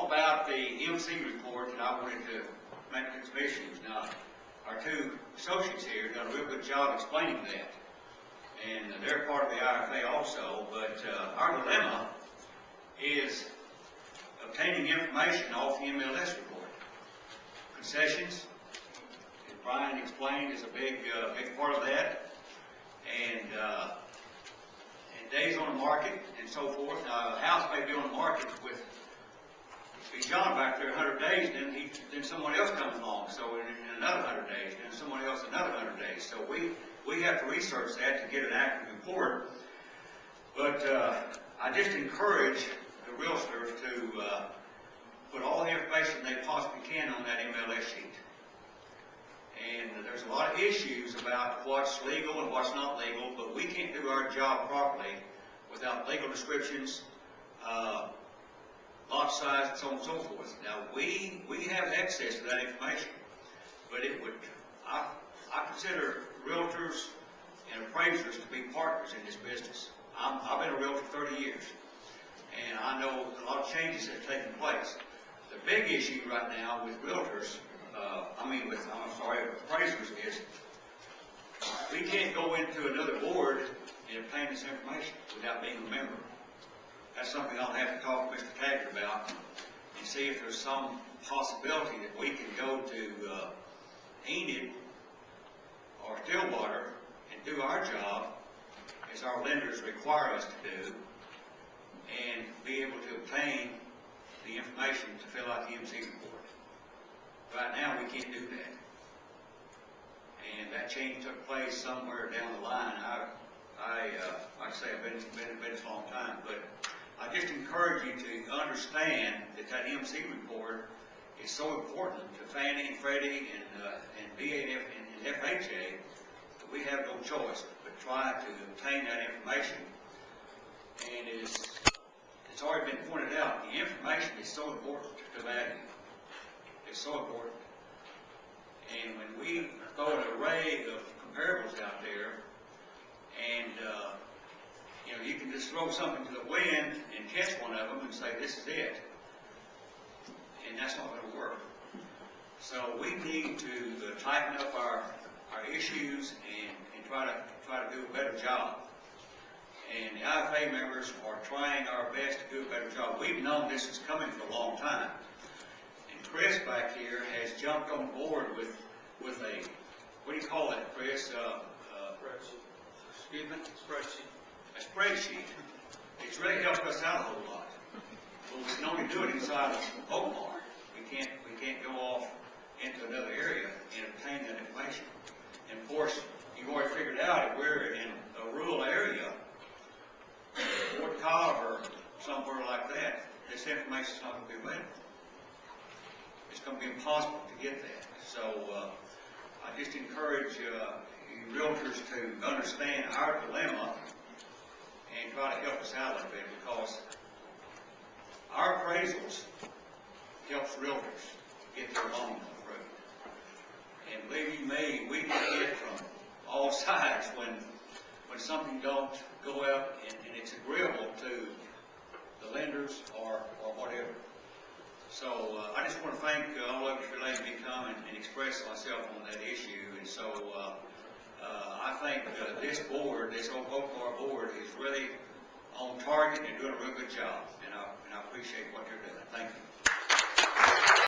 about the MC report that I wanted to make the commission. Now, our two associates here done a real good job explaining that. And they're part of the IFA also, but our dilemma is obtaining information off the MLS report. Concessions, as Brian explained, is a big part of that. And days on the market and so forth. Now, a house may be on the market with John back there 100 days, then someone else comes along. So in another 100 days, then someone else another 100 days. So we have to research that to get an accurate report. But I just encourage the realtors to put all the information they possibly can on that MLS sheet. And there's a lot of issues about what's legal and what's not legal, but we can't do our job properly without legal descriptions, lot size, and so on and so forth. Now, we have access to that information, but it would, I consider realtors and appraisers to be partners in this business. I've been a realtor 30 years, and I know a lot of changes that have taken place. The big issue right now with realtors, appraisers is we can't go into another board and obtain this information without being a member. That's something I'll have to talk to Mr. Taggart about and see if there's some possibility that we can go to Enid or Stillwater and do our job as our lenders require us to do and be able to obtain the information to fill out the MC report. Right now, we can't do that. And that change took place somewhere down the line. Like I say, I've been a long time, but I just encourage you to understand that MC report is so important to Fannie and Freddie and BAF and FHA that we have no choice but try to obtain that information. And it's already been pointed out, the information is so important to value. It's so important. And when we throw an array of comparables out there, and you can just throw something to the wind and catch one of them and say, this is it. And that's not going to work. So we need to tighten up our issues and try to do a better job. And the IFA members are trying our best to do a better job. We've known this is coming for a long time. And Chris back here has jumped on board with a, what do you call that, Chris? Spreadsheet. Excuse me? Spreadsheet. A spreadsheet. It's really helped us out a whole lot. But we can only do it inside of OKCMAR. We can't go off into another area and obtain that information. And of course, you've already figured out if we're in a rural area, Fort Cobb or somewhere like that, this information is not going to be available. It's going to be impossible to get that. So I just encourage you realtors to understand our dilemma and try to help us out a little bit, because our appraisals helps realtors get their loan approved. And believe you me, we get hit from all sides when something don't go out and it's agreeable to the lenders or whatever. So I just want to thank all of you for letting me come and express myself on that issue. And so I think this board, this OKCMAR board, is really on target and doing a real good job. And I appreciate what you're doing.